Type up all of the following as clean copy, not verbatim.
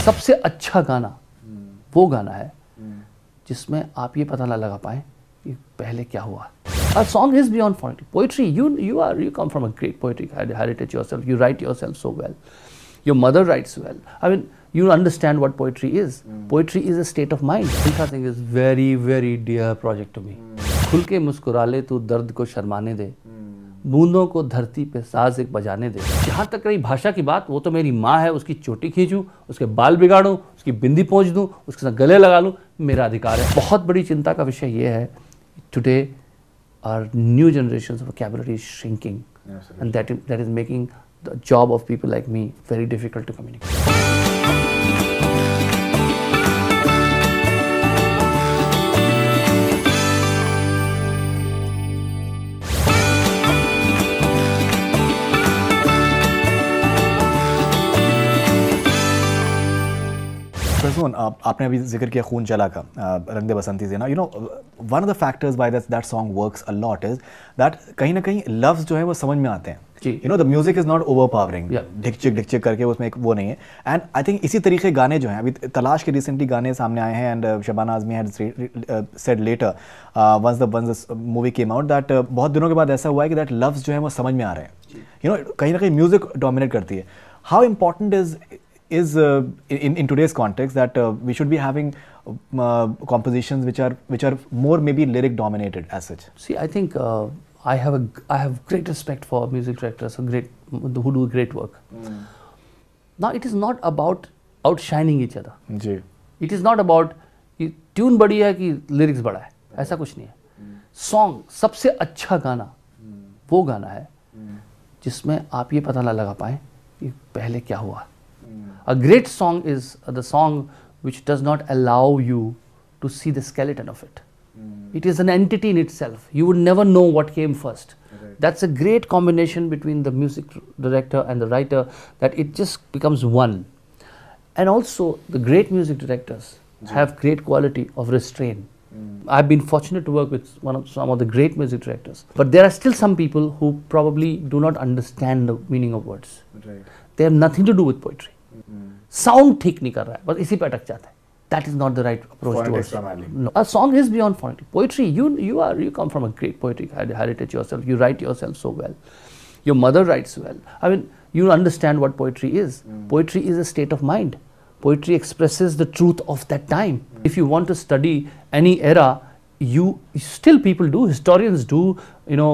सबसे अच्छा गाना वो गाना है जिसमें आप ये पता ना लगा पाए कि पहले क्या हुआ. A song is beyond poetry. You come from a great poetic heritage yourself. You write yourself so well. Your mother writes well. I mean, you understand what poetry is. Poetry is a state of mind. Milkha Singh is very, very dear project to me. खुल के मुस्कुरा ले तू दर्द को शर्माने दे, बूंदों को धरती पे साज एक बजाने दे. जहाँ तक रही भाषा की बात, वो तो मेरी माँ है, उसकी चोटी खींचूं, उसके बाल बिगाड़ूं, उसकी बिंदी पोंछ दूं, उसके साथ गले लगा लूं, मेरा अधिकार है. बहुत बड़ी चिंता का विषय ये है, today our new generation's vocabulary is shrinking. Absolutely. And that is making the job of people like me very difficult to communicate. आपने अभी जिक्र किया खून चला का रंग दे बसंती से ना, you know one of the factors by that song works a lot is that कहीं ना कहीं लफ्ज जो है वो समझ में आते हैं. You know the music is not overpowering, ढिक चिक करके उसमें एक वो नहीं है. एंड आई थिंक इसी तरीके गाने जो हैं, अभी तलाश के रिसेंटली गाने सामने आए हैं and Shabana Azmi had said later once the movie came out that बहुत दिनों के बाद ऐसा हुआ है कि दैट लफ्ज जो है वो समझ में आ रहे हैं. यू नो कहीं ना कहीं म्यूजिक डोमिनेट करती है. How important is in today's context that we should be having compositions which are more maybe lyric dominated as such? See, I think I have great respect for music directors who do great work. Now it is not about outshining each other. जी. It is not about tune बड़ी है कि lyrics बड़ा है, ऐसा कुछ नहीं है. Song सबसे अच्छा गाना वो गाना है जिसमें आप ये पता ना लगा पाए कि पहले क्या हुआ. A great song is the song which does not allow you to see the skeleton of it. It is an entity in itself. You would never know what came first. Right. That's a great combination between the music director and the writer, that it just becomes one. And also the great music directors have great quality of restraint. I've been fortunate to work with some of the great music directors. But there are still some people who probably do not understand the meaning of words. Right. They have nothing to do with poetry. Sound ठीक नहीं कर रहा है, बस इसी पे अटक जाता है. That is not the right approach towards it. No. A song is beyond phonics. Poetry, you come from a great poetic heritage yourself. You write yourself so well. Your mother writes well. I mean, you understand what poetry is. Poetry is a state of mind. Poetry expresses the truth of that time. If you want to study any era, people do, historians do, you know,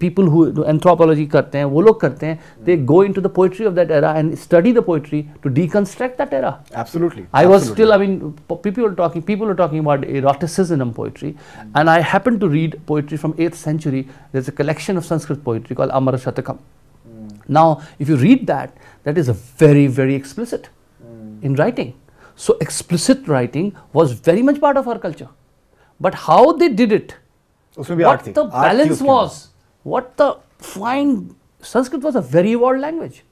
people who do anthropology करते हैं, वो लोग करते हैं. They go into the poetry of that era and study the poetry to deconstruct that era. Absolutely. Was still, I mean, people were talking about eroticism in poetry, and I happened to read poetry from 8th century. There's a collection of Sanskrit poetry called Amara Shatakam. Now, if you read that, that is a very, very explicit in writing. So explicit writing was very much part of our culture. But how they did it, what the balance was, what the fine, Sanskrit was a very evolved language.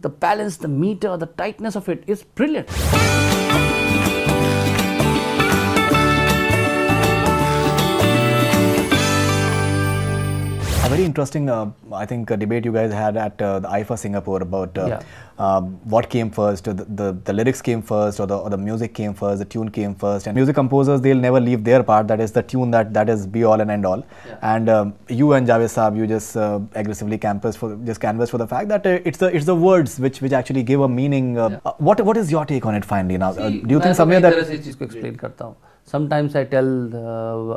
The balance, the meter, the tightness of it is brilliant. A very interesting, I think, debate you guys had at the IFA Singapore about what came first, the lyrics came first, or the music came first, the tune came first. And music composers, they'll never leave their part, that is the tune that is be all and end all. Yeah. And you and Javed Saab, you just aggressively canvassed for the fact that it's the words which actually give a meaning. What is your take on it finally now? Do you think somewhere that... मैं इस चीज़ को explain करता हूँ. Sometimes I tell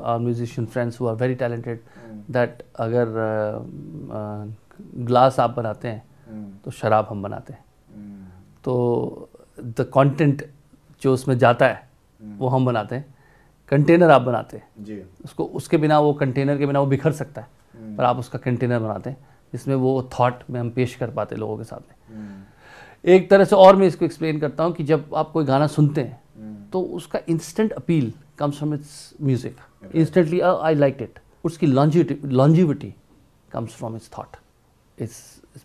our musician friends who are very talented that अगर glass आप बनाते हैं तो शराब हम बनाते हैं. तो the content जो उसमें जाता है वो हम बनाते हैं. कंटेनर आप बनाते हैं, उसके बिना, वो कंटेनर के बिना वो बिखर सकता है, पर आप उसका कंटेनर बनाते हैं जिसमें वो थॉट में हम पेश कर पाते लोगों के सामने. एक तरह से और मैं इसको एक्सप्लेन करता हूँ कि जब आप कोई गाना सुनते हैं तो उसका instant appeal comes from its music. Instantly I liked it. उसकी longevity comes from its thought. It's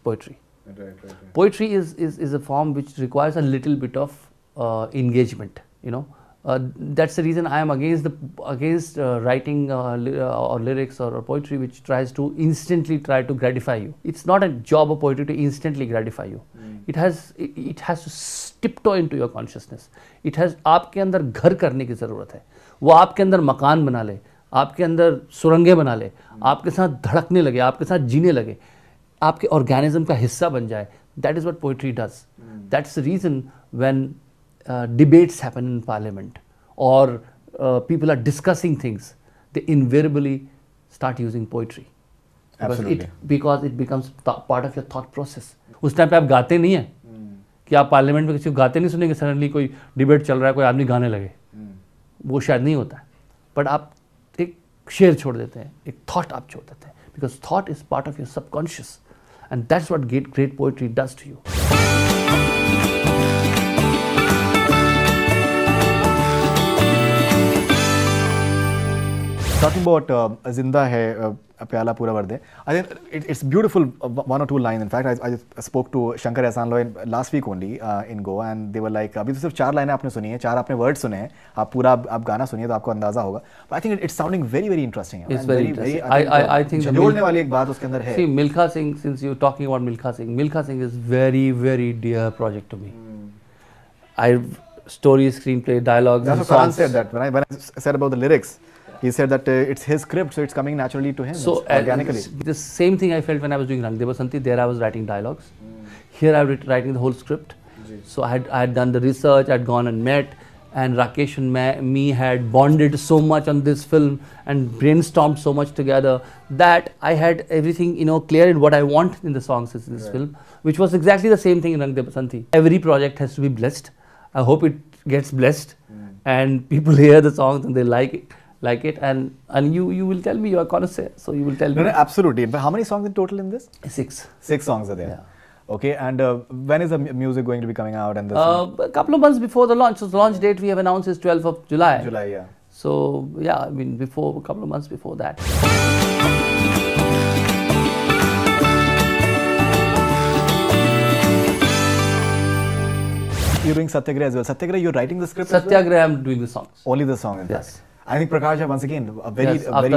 poetry. Right. Poetry is a form which requires a little bit of engagement, you know. That's the reason I am against writing or lyrics or poetry which tries to instantly try to gratify you. It's not a job of poetry to instantly gratify you. It has to tiptoe into your consciousness. It has आपके अंदर घर करने की ज़रूरत है. वो आपके अंदर मकान बना ले, आपके अंदर सुरंगें बना ले, आपके साथ धड़कने लगे, आपके साथ जीने लगे, आपके ऑर्गेनिज्म का हिस्सा बन जाए. That is what poetry does. That's the reason when debates happen in parliament or people are discussing things, they invariably start using poetry. Absolutely. Because it becomes part of your thought process. उस time पे आप गाते नहीं हैं कि आप parliament में किसी को गाते नहीं सुनेंगे, सडनली कोई डिबेट चल रहा है, कोई आदमी गाने लगे, वो शायद नहीं होता है. बट आप एक शेर छोड़ देते हैं, एक थॉट आप छोड़ देते हैं, because thought is part of your subconscious, and that's what great poetry does to you. Talking about Zinda Hai, Pyala Pura Varde, I think it's beautiful, one or two lines. In fact, I spoke to Shankar Ehsaan Loy last week only in Goa, and they were like, अभी तो सिर्फ 4 लाइनें आपने सुनी हैं, 4 आपने word सुने हैं, आप पूरा आप गाना सुनिए तो आपको अंदाजा होगा. But I think it's sounding very, very interesting. It's very interesting. I think जोड़ने वाली एक बात उसके अंदर है. See, Milkha Singh, since you're talking about Milkha Singh is very, very dear project to me. Story, screenplay, dialogues, that's what Karan said that when I said about the lyrics. He said that it's his script, so it's coming naturally to him, so organically. The same thing I felt when I was doing Rang De Basanti. There I was writing dialogues. Here I was writing the whole script. So I had done the research, I had gone and met, and Rakesh and me had bonded so much on this film and brainstormed so much together that I had everything, clear in what I want in the songs in this film, which was exactly the same thing in Rang De Basanti. Every project has to be blessed. I hope it gets blessed and people hear the songs and they like it, and you will tell me, you are connoisseur, so you will tell me. No, absolutely. But how many songs in total in this? 6. 6 songs are there. Yeah. Okay, and when is the music going to be coming out? And a couple of months before the launch. So the launch date we have announced is 12th of July. July, yeah. So yeah, I mean a couple of months before that. You're doing Satyagraha as well. Satyagraha, you're writing the script Satyagraha, I'm doing the songs. Only the song, in yes. fact. I think Prakash, once again, after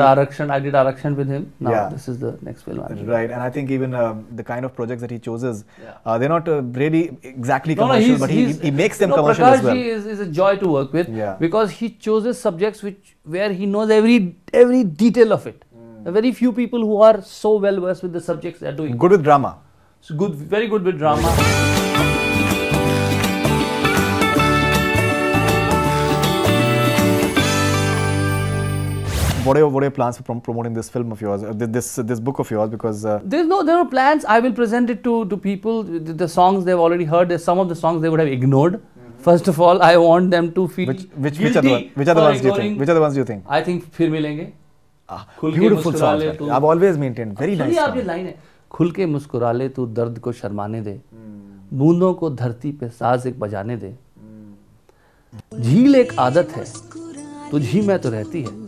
Arakshan, I did Arakshan with him. Now this is the next film. Right, and I think even the kind of projects that he chooses, they're not really exactly commercial, but he makes them commercial as well. Prakash is a joy to work with because he chooses subjects where he knows every detail of it. Very few people who are so well versed with the subjects they are doing. Good with drama. So very good with drama. What are your plans for promoting this film of yours, this book of yours? Because there are no plans. I will present it to people. The songs they've already heard. There's some of the songs they would have ignored. First of all, I want them to feel which are the ones do you think? Which are the ones do you think? I think फिर मिलेंगे. Beautiful songs. I've always maintained very nice. आप ये line है. खुल के मुस्कुरा ले तू दर्द को शर्माने दे. बूंदों को धरती पे साज एक बजाने दे. झील एक आदत है. तुझी में तो रहती है.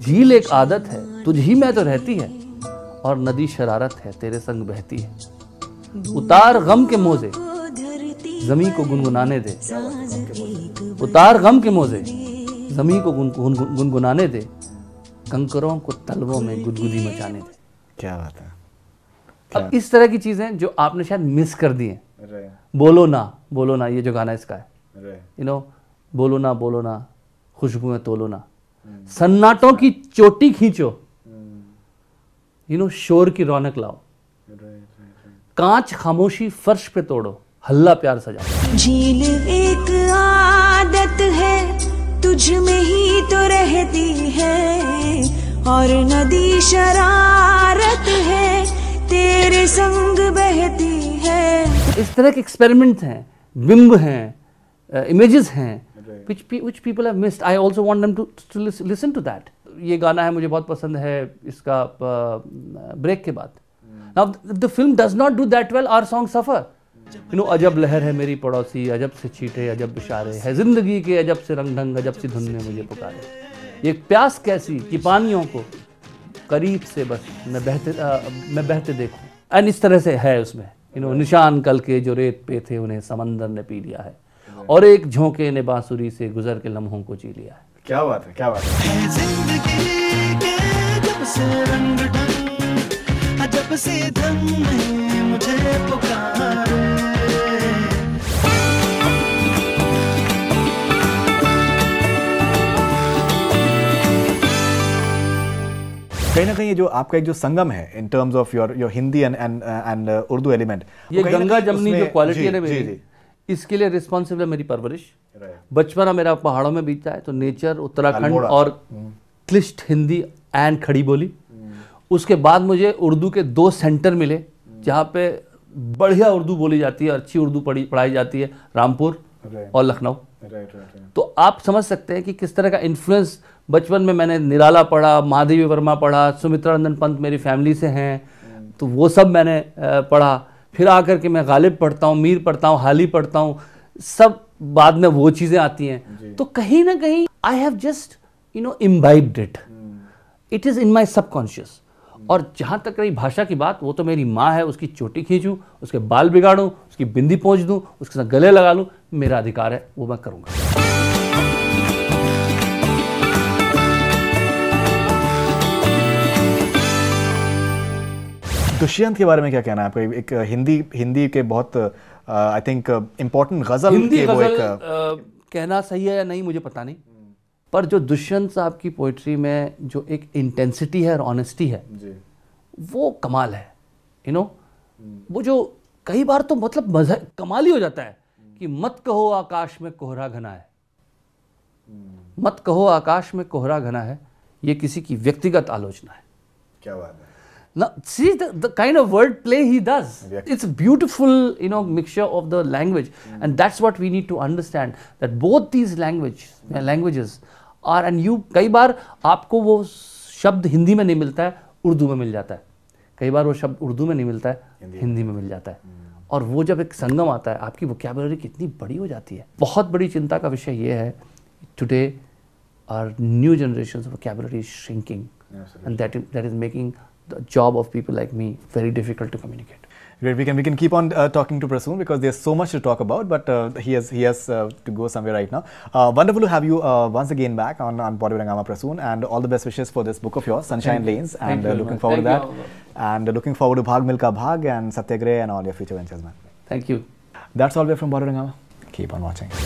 झील एक आदत है, तुझी में तो रहती है, और नदी शरारत है, तेरे संग बहती है. उतार गम के मोजे, ज़मीं को गुनगुनाने दे. उतार गम के मोजे, ज़मीं को गुनगुनाने दे. कंकरों को तलवों में गुदगुदी मचाने दे. क्या बात है. अब इस तरह की चीजें जो आपने शायद मिस कर दी हैं. बोलो ना, ये जो गाना इसका है. बोलो ना, खुशबुएं तोलो ना. सन्नाटों की चोटी खींचो, शोर की रौनक लाओ. कांच खामोशी फर्श पे तोड़ो, हल्ला प्यार सजाओ. झील एक आदत है, तुझ में ही तो रहती है, और नदी शरारत है, तेरे संग बहती है. इस तरह के एक्सपेरिमेंट हैं, बिंब हैं, इमेजेस हैं, which people have missed. I also want them to listen to that. ये गाना है, मुझे बहुत पसंद है इसका ब्रेक के बाद. Now the film does not do that well. Our songs suffer. अजब लहर है मेरी पड़ोसी, अजब से छींटे अजब इशारे, है जिंदगी के अजब से रंग ढंग, अजब सी धुन ने मुझे पुकारे. ये प्यास कैसी कि पानियों को करीब से बस मैं बहते देखूं. एंड इस तरह से है उसमें. निशान कल के जो रेत पे थे उन्हें समंदर ने पी लिया है, और एक झोंके ने बांसुरी से गुजर के लम्हों को जी लिया है। क्या बात है, क्या बात है। जिंदगी के जब से रंग ढंग, जब से धन ने मुझे पुकारे। कहीं ना कहीं ये जो आपका एक जो संगम है in terms of your Hindi and Urdu element, ये गंगा जमनी जो क्वालिटी है ना मेरी, इसके लिए रिस्पॉन्सिबल है मेरी परवरिश। बचपना मेरा पहाड़ों में बीतता है, तो नेचर, उत्तराखंड और क्लिष्ट हिंदी एंड खड़ी बोली। उसके बाद मुझे उर्दू के 2 सेंटर मिले जहाँ पे बढ़िया उर्दू बोली जाती है, अच्छी उर्दू पढ़ाई जाती है, रामपुर और लखनऊ। तो आप समझ सकते हैं कि किस तरह का इन्फ्लुएंस। बचपन में मैंने निराला पढ़ा, महादेवी वर्मा पढ़ा, सुमित्रा नंदन पंत मेरी फैमिली से हैं, तो वो सब मैंने पढ़ा। फिर आकर के मैं गालिब पढ़ता हूँ, मीर पढ़ता हूँ, हाली पढ़ता हूँ, सब बाद में वो चीज़ें आती हैं। तो कहीं ना कहीं I have just imbibed it, it is in my subconscious. और जहाँ तक रही भाषा की बात, वो तो मेरी माँ है, उसकी चोटी खींचूँ, उसके बाल बिगाड़ूँ, उसकी बिंदी पोंछ दूँ, उसके साथ गले लगा लूँ, मेरा अधिकार है, वो मैं करूँगा। दुष्यंत के बारे में क्या कहना है आपका? एक हिंदी के बहुत आई थिंक इम्पोर्टेंट गजल हिंदी के वो गजल एक कहना सही है या नहीं मुझे पता नहीं, पर जो दुष्यंत साहब की पोइट्री में जो एक इंटेंसिटी है और ऑनेस्टी है वो कमाल है। वो जो कई बार तो मतलब मजा कमाल ही हो जाता है कि मत कहो आकाश में कोहरा घना है, मत कहो आकाश में कोहरा घना है, ये किसी की व्यक्तिगत आलोचना है। क्या बात है। Now, see the kind of word play he does. It's a beautiful, mixture of the language, and that's what we need to understand. That both these languages are, and you कई बार आपको वो शब्द हिंदी में नहीं मिलता है, उर्दू में मिल जाता है। कई बार वो शब्द उर्दू में नहीं मिलता है, हिंदी में मिल जाता है। और वो जब एक संगम आता है, आपकी वोकैबुलरी कितनी बड़ी हो जाती है। बहुत बड़ी चिंता का विषय ये है, today our new generation's vocabulary is shrinking, and that is making the job of people like me very difficult to communicate. Great, we can keep on talking to Prasoon because there's so much to talk about, but he has to go somewhere right now. Wonderful to have you once again back on Bollywood Hungama, Prasoon, and all the best wishes for this book of yours, Sunshine Lanes, and looking forward to that, and looking forward to Bhag Milka Bhag and Satyagrah and all your future ventures, man. Thank you. That's all we have from Bollywood Hungama. Keep on watching.